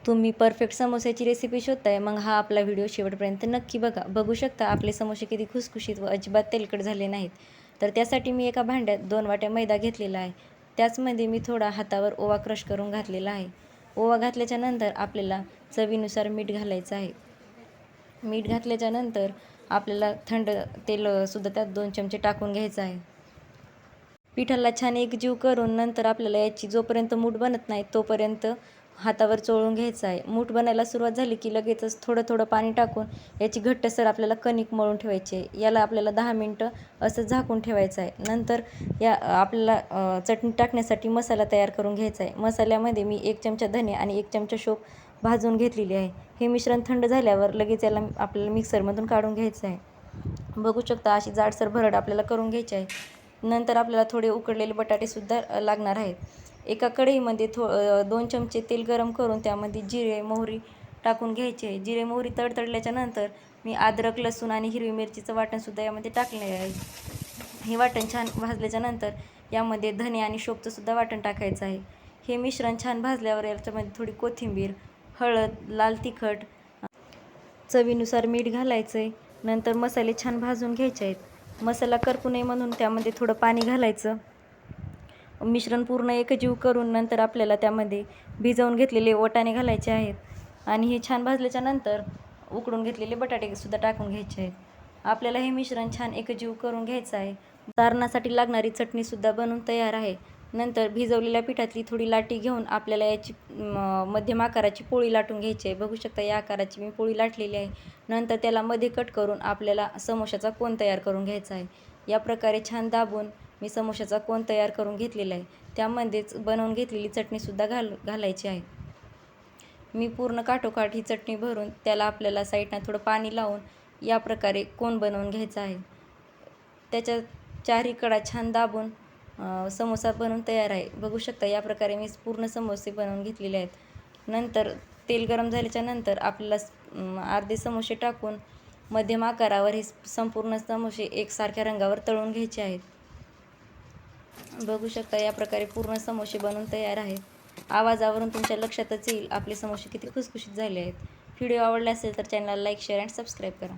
तुम्ही perfect समोस्याची recipe शोधताय, मग हा आपला व्हिडिओ शेवटपर्यंत नक्की बघा. बघू शकता आपले समोसे किती खुसखुशीत व अजिबात तेलकट झाले नाहीत. तर त्यासाठी मी एका भांड्यात 2 वाट्या मैदा घेतलेला आहे. त्याचमध्ये मी थोडा हातावर ओवा क्रश करून घातलेला आहे. ओवा घातल्याच्या नंतर आपल्याला चवीनुसार मीठ घालायचं आहे. मीठ घातल्याच्या नंतर आपल्याला थंड तेलसुद्धा त्यात 2 चमचे टाकून घ्यायचं आहे. पिठाला छान एकजीव करून नंतर आपल्याला याची जोपर्यंत मूठ बनत नाही तोपर्यंत हातावर चोळून घ्यायचं आहे. मूठ बनायला सुरुवात झाली की लगेचच थोडं थोडं पाणी टाकून याची घट्टसर आपल्याला कणिक मळून ठेवायची आहे. याला आपल्याला 10 मिनटं असं झाकून ठेवायचं आहे. नंतर आपल्याला चटणी टाकण्यासाठी मसाला तयार करून घ्यायचा आहे. मसाल्यामध्ये मी 1 चमचा धने आणि 1 चमचा शोप भाजून घेतलेली आहे. हे मिश्रण थंड झाल्यावर लगेच याला आपल्याला मिक्सरमधून काढून घ्यायचं आहे. बघू शकता अशी जाडसर भरड आपल्याला करून घ्यायची आहे. नंतर आपल्याला थोडे उकडलेले बटाटेसुद्धा लागणार आहेत. एका कढईमध्ये 2 चमचे तेल गरम करून त्यामध्ये जिरे, मोहरी टाकून घ्यायचे आहे. जिरे, मोहरी तडतडल्याच्या नंतर मी अद्रक, लसूण आणि हिरवी मिरचीचं वाटणसुद्धा यामध्ये टाकले आहे. हे वाटण छान भाजल्याच्या नंतर यामध्ये धने आणि शोपचंसुद्धा वाटण टाकायचं आहे. हे मिश्रण छान भाजल्यावर याच्यामध्ये थोडी कोथिंबीर, हळद, लाल तिखट, चवीनुसार मीठ घालायचं आहे. नंतर मसाले छान भाजून घ्यायचे आहेत. मसाला करपू नये म्हणून त्यामध्ये थोडं पाणी घालायचं. मिश्रण पूर्ण एकजीव करून नंतर आपल्याला त्यामध्ये भिजवून घेतलेले वाटाणे घालायचे आहेत आणि हे छान भाजल्याच्या नंतर उकडून घेतलेले बटाटेसुद्धा टाकून घ्यायचे आहेत. आपल्याला हे मिश्रण छान एकजीव करून घ्यायचं आहे. सारणासाठी लागणारी चटणीसुद्धा बनवून तयार आहे. नंतर भिजवलेल्या पिठातली थोडी लाटी घेऊन आपल्याला याची मध्यम आकाराची पोळी लाटून घ्यायची आहे. बघू शकता या आकाराची मी पोळी लाटलेली आहे. नंतर त्याला मध्ये कट करून आपल्याला समोशाचा कोन तयार करून घ्यायचा आहे. या प्रकारे छान दाबून मी समोशाचा कोन तयार करून घेतलेला आहे. त्यामध्येच बनवून घेतलेली चटणीसुद्धा घालायची आहे. मी पूर्ण काठोकाठ ही चटणी भरून त्याला आपल्याला साईडनं थोडं पाणी लावून या प्रकारे कोन बनवून घ्यायचा आहे. त्याच्या चारही कडा छान दाबून समोसा बनवून तयार आहे. बघू शकता या प्रकारे मी पूर्ण समोसे बनवून घेतलेले आहेत. नंतर तेल गरम झाल्याच्या नंतर आपल्याला अर्धे समोसे टाकून मध्यम आकारावर हे संपूर्ण समोसे एकसारख्या रंगावर तळून घ्यायचे आहेत. बघू शकता या प्रकारे पूर्ण समोसे बनवून तयार आहेत. आवाजावरून तुमच्या लक्षातच येईल आपले समोसे किती खुसखुशीत झाले आहेत. व्हिडिओ आवडला असेल तर चॅनलला लाईक, शेअर आणि सबस्क्राईब करा.